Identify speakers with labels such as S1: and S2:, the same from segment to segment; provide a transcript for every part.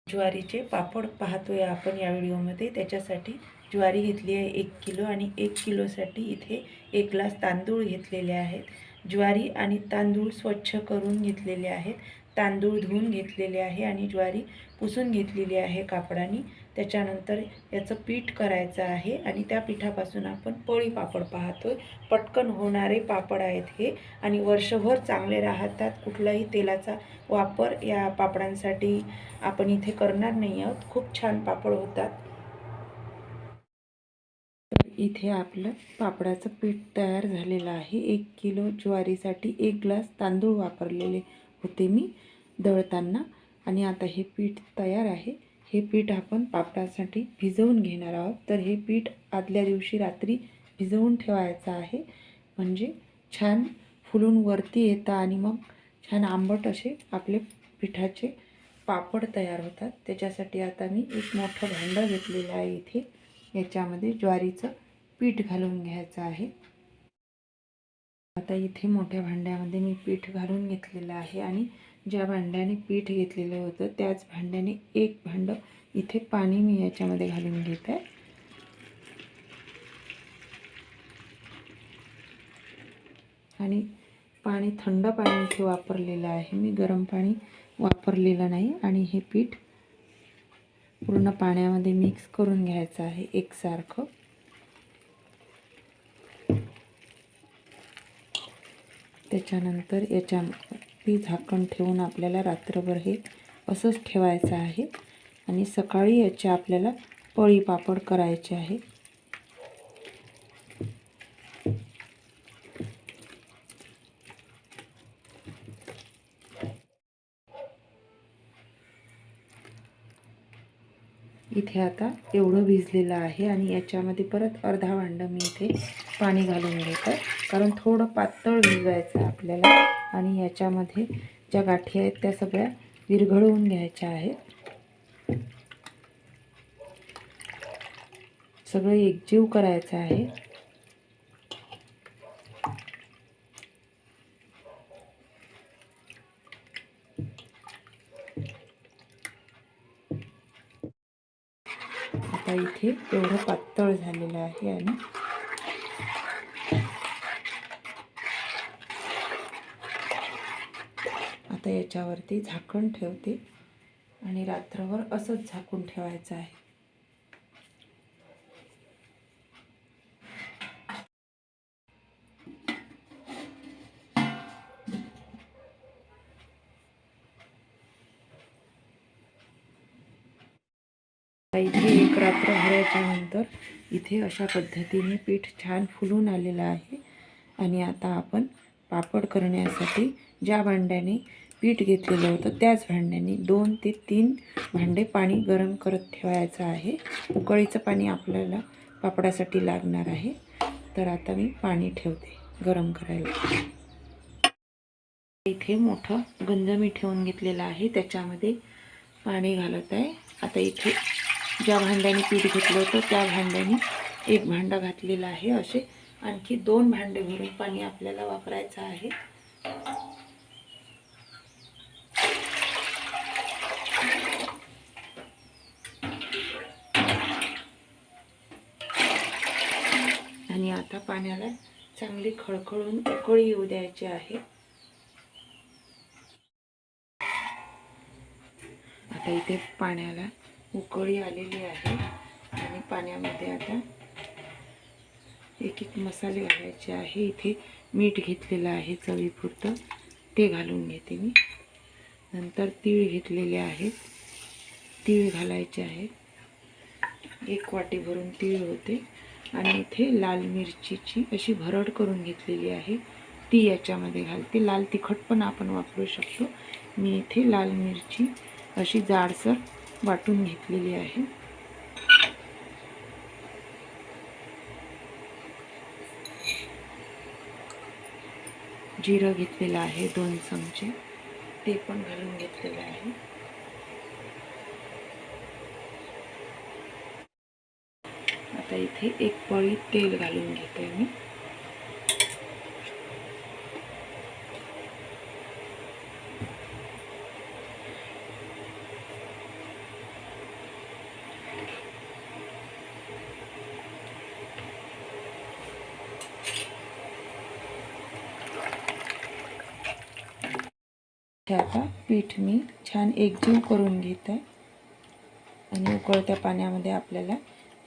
S1: ज्वारीचे पापड पाहतोय आपण या व्हिडिओमध्ये। त्याच्यासाठी ज्वारी घेतली आहे 1 किलो आणि 1 किलोसाठी इथे 1 ग्लास तांदूळ घेतलेले आहेत। ज्वारी आणि तांदूळ स्वच्छ करून घेतलेले आहेत, तांदूळ धुवून घेतलेले आहे आणि ज्वारी पुसून घेतलेली आहे कापडाने। त्याच्यानंतर याचं पीठ करायचं आहे आणि त्या पिठापासून आपण पोळी पापड पाहतोय। पटकन होणारे पापड आहेत हे आणि वर्षभर चांगले राहतात। कुठलाही तेलाचा वापर या पापडांसाठी आपण इथे करणार नाही आहोत। खूप छान पापड होतात। तर इथे आपलं पापडाचं पीठ तयार झालेलं आहे। 1 किलो ज्वारीसाठी 1 ग्लास तांदूळ वापरलेले होते मी दळताना आणि आता हे पीठ तयार आहे। हे पीठ आपण पापडासाठी भिजवून घेणार आहोत। तर हे पीठ आदल्या दिवशी रात्री भिजवून ठेवायचं आहे, म्हणजे छान फुलून वरती येतं आणि मग छान आंबट असे आपले पिठाचे पापड तयार होतात। त्याच्यासाठी आता मी एक मोठं भांडं घेतलेलं आहे। इथे याच्यामध्ये ज्वारीचं पीठ घालून घ्यायचं आहे। आता इथे मोठ्या भांड्यामध्ये मी पीठ घालून घेतलेलं आहे आणि ज्या भांड्याने पीठ घेतलेलं होतं त्याच भांड्याने एक भांडं इथे पाणी मी याच्यामध्ये घालून घेत आहे। आणि पाणी थंड पाणी इथे वापरलेलं आहे, मी गरम पाणी वापरलेलं नाही। आणि हे पीठ पूर्ण पाण्यामध्ये मिक्स करून घ्यायचं आहे एकसारखं। त्याच्यानंतर याच्यावरती झाकण ठेवून आपल्याला रात्रभर हे असंच ठेवायचं आहे आणि सकाळी याचे आपल्याला पोळी पापड करायचे आहे। इथे आता एवढं भिजलेलं आहे आणि याच्यामध्ये परत अर्धा भांडं मी इथे पाणी घालून घेत आहे, कारण थोडं पातळ भिजवायचं आहे आपल्याला। आणि याच्यामध्ये ज्या गाठी आहेत त्या सगळ्या विरघळवून घ्यायच्या आहेत, सगळं एकजीव करायचं आहे। आता इथे एवढं पातळ झालेलं आहे आणि आता याच्यावरती झाकण ठेवते आणि रात्रभर असंच झाकून ठेवायचं आहे। इथे एक रात्र भराच्या नंतर इथे अशा पद्धतीने पीठ छान फुलून आलेलं आहे। आणि आता आपण पापड करण्यासाठी ज्या भांड्याने पीठ घेतलेलं होतं त्याच भांड्याने 2 ते 3 भांडे पाणी गरम करत ठेवायचं आहे। उकळीचं पाणी आपल्याला पापडासाठी लागणार आहे। तर आता मी पाणी ठेवते गरम करायला। इथे मोठं गंज मी ठेवून घेतलेलं आहे, त्याच्यामध्ये पाणी घालत आहे। आता इथे ज्या भांड्याने पीठ घेतलं होतं त्या भांड्याने एक भांडं घातलेलं आहे। असे आणखी 2 भांडे भरून पाणी आपल्याला वापरायचं आहे। आणि आता पाण्याला चांगली खळखळून उकळी येऊ द्यायची आहे। आता इथे पाण्याला उकळी आलेली आहे आणि पाण्यामध्ये आता एक एक मसाले घालायचे आहे। इथे मीठ घेतलेलं आहे चवीपुरतं, ते घालून घेते मी। नंतर तीळ घेतलेले आहेत, तीळ घालायचे आहेत। 1 वाटी भरून तीळ होते। आणि इथे लाल मिरचीची अशी भरड करून घेतलेली आहे, ती याच्यामध्ये घालते। लाल तिखट पण आपण वापरू शकतो। मी इथे लाल मिरची अशी जाडसर वाटून घेतलेली आहे। जिरं घेतलेलं आहे 2 चमचे, ते पण घालून घेतलेलं आहे। आता इथे 1 पळी तेल घालून घेते मी। हे आता पीठ मी छान एकजीव करून घेत आहे आणि उकळत्या पाण्यामध्ये आपल्याला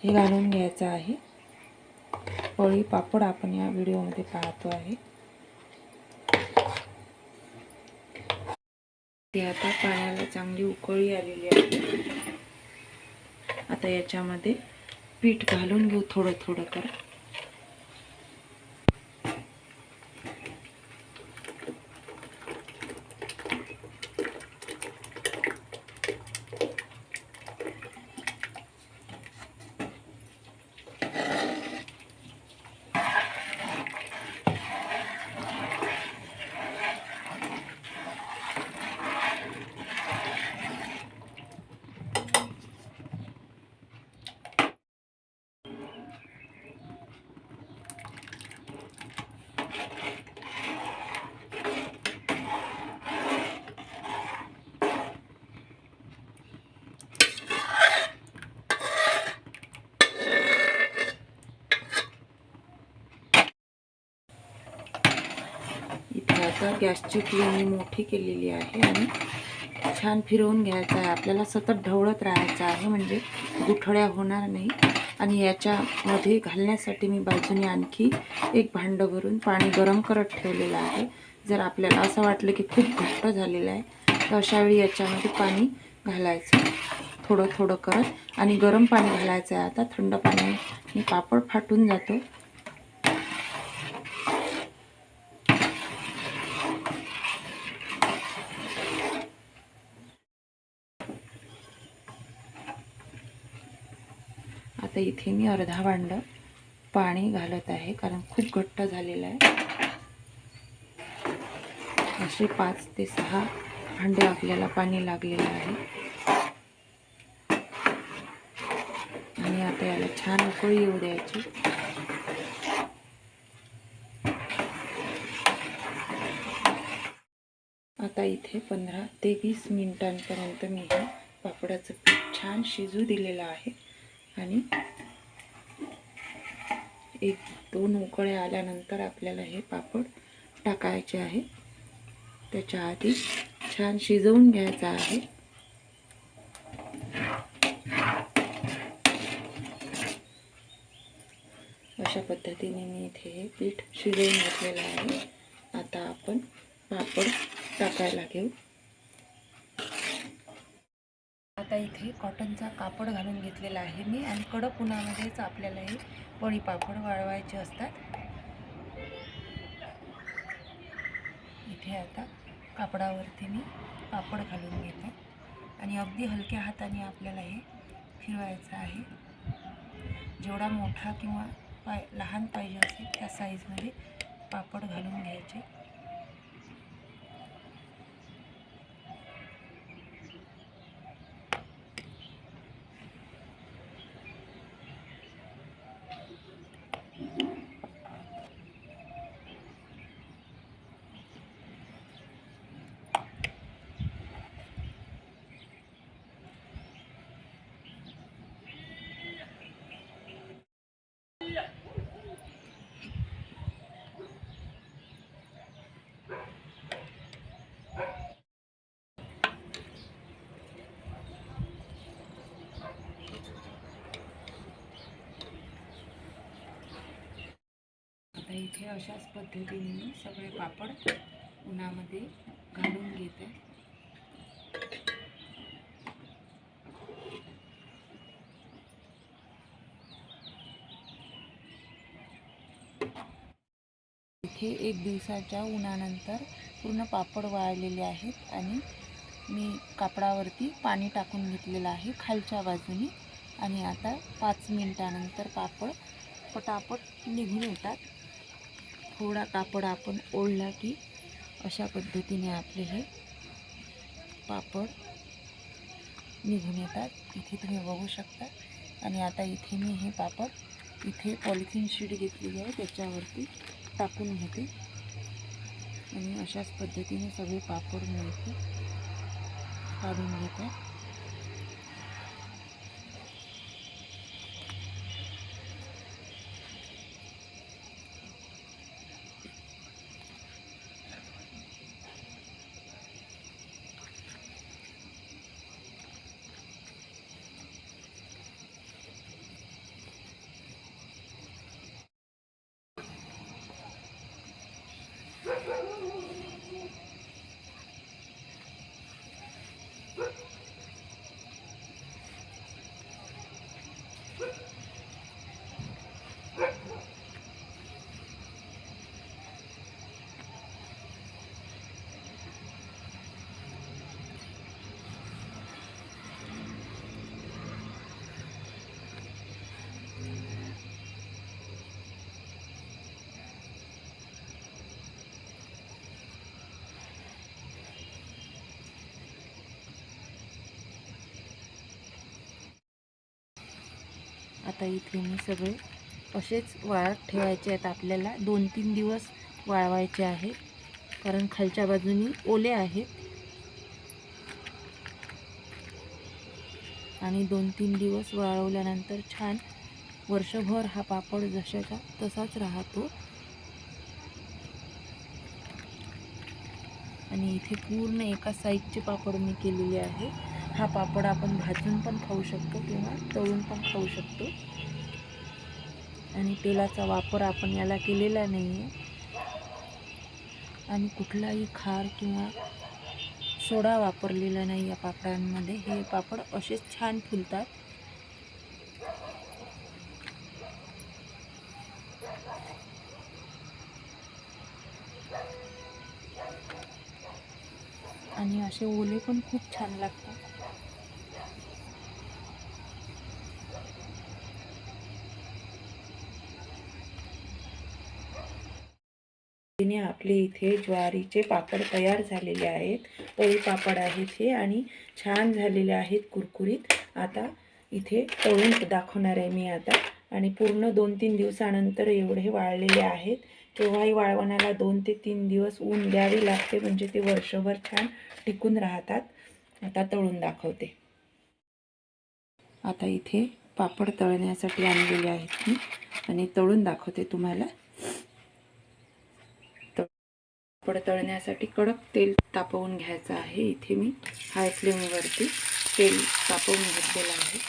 S1: हे घालून घ्यायचं आहे. पोळी पापड आपण या व्हिडिओमध्ये पाहतो आहे. ते आता पाण्याला चांगली उकळी आलेली आहे. आता याच्यामध्ये पीठ घालून घेऊ थोडं थोडं कर. इथे आता गॅसची फ्लेम मी मोठी केलेली आहे आणि छान फिरवून घ्यायचं आहे. आपल्याला सतत ढवळत राहायचं आहे म्हणजे गुठळ्या होणार नाही. आणि याच्यामध्ये घालण्यासाठी मी बाजूने आणखी एक भांडं भरून पाणी गरम करत ठेवलेलं आहे. जर आपल्याला असं वाटलं की खूप घट्ट झालेलं आहे तर अशावेळी याच्यामध्ये पाणी घालायचं थोडं थोडं करत आणि गरम पाणी घालायचं आहे. आता थंड पाण्याने पापड फाटून जातो. आता इथे मी अर्धा भांडं पाणी घालत आहे कारण खूप घट्ट झालेलं आहे. असे 5 ते 6 भांडे आपल्याला पाणी लागलेलं आहे. आणि आता याला छान उकळी येऊ द्यायची. आता इथे 15 ते 20 मिनिटांपर्यंत मी हे पापडाचं पीठ छान शिजू दिलेलं आहे. आणि 1-2 उकळ्या आल्यानंतर आपल्याला हे पापड टाकायचे आहे. त्याच्या आधी छान शिजवून घ्यायचं आहे. अशा पद्धतीने मी इथे हे पीठ शिजवून घेतलेलं आहे. आता आपण पापड टाकायला घेऊ. आता इथे कॉटनचा कापड घालून घेतलेला आहे मी आणि कडक उन्हामध्येच आपल्याला हे पोळी पापड वाळवायचे असतात. इथे आता कापडावरती मी पापड घालून घेते आणि अगदी हलक्या हाताने आपल्याला हे फिरवायचं आहे. जेवढा मोठा किंवा लहान पाहिजे असेल त्या साईजमध्ये पापड घालून घ्यायचे. आता इथे अशाच पद्धतीने मी सगळे पापड उन्हामध्ये घालून घेते. इथे 1 दिवसाच्या उन्हानंतर पूर्ण पापड वाळलेले आहेत आणि मी कापडावरती पाणी टाकून घेतलेलं आहे खालच्या बाजूने. आणि आता 5 मिनिटानंतर पापड पटापट निघून येतात. थोडा कापड आपण ओढला की अशा पद्धतीने आपले हे पापड निघून येतात. इथे तुम्ही बघू शकता. आणि आता इथे मी हे पापड इथे पॉलिथिन शीट घेतलेली आहे त्याच्यावरती टाकून घेते आणि अशाच पद्धतीने सगळे पापड मी इथे काढून घेते. आता इथे मी सगळे असेच वाळत ठेवायचे आहेत. आपल्याला 2-3 दिवस वाळवायचे आहेत, कारण खालच्या बाजूनी ओले आहेत. आणि 2-3 दिवस वाळवल्यानंतर छान वर्षभर हा पापड जशाचा तसाच राहतो. आणि इथे पूर्ण एका साईजचे पापड मी केलेले आहे. हा पापड आपण भाजून पण खाऊ शकतो किंवा तळून पण खाऊ शकतो. आणि तेलाचा वापर आपण याला केलेला नाही आहे. आणि कुठलाही खार किंवा सोडा वापरलेला नाही या पापडांमध्ये. हे पापड असेच छान फुलतात. आणि असे ओले पण खूप छान लागतात. आपले इथे ज्वारीचे पापड तयार झालेले आहेत. पोळी पापड आहेत हे आणि छान झालेले आहेत, कुरकुरीत. आता इथे तळून दाखवणार आहे मी आता. आणि पूर्ण 2-3 दिवसानंतर एवढे वाळलेले आहेत. केव्हाही वाळवण्याला 2 ते 3 दिवस ऊन द्यावे लागते, म्हणजे ते वर्षभर छान टिकून राहतात. आता तळून दाखवते. आता इथे पापड तळण्यासाठी आणलेले आहेत मी आणि तळून दाखवते तुम्हाला. पापड तळण्यासाठी कडक तेल तापवून घ्यायचं आहे. इथे मी हाय फ्लेमवरती तेल तापवून घेतलेलं आहे.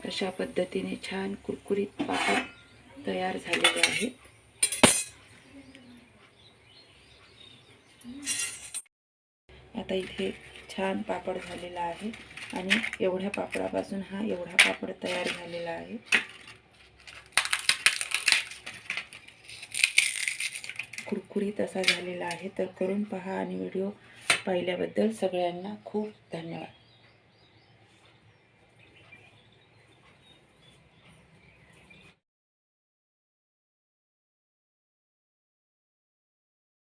S1: अशा पद्धतीने छान कुरकुरीत पापड तयार झालेले आहेत. आता इथे छान पापड झालेला आहे आणि एवढ्या पापडापासून हा एवढा पापड तयार झालेला आहे. कुरकुरीत असा झालेला आहे. तर करून पहा आणि व्हिडिओ पाहिल्याबद्दल सगळ्यांना खूप धन्यवाद.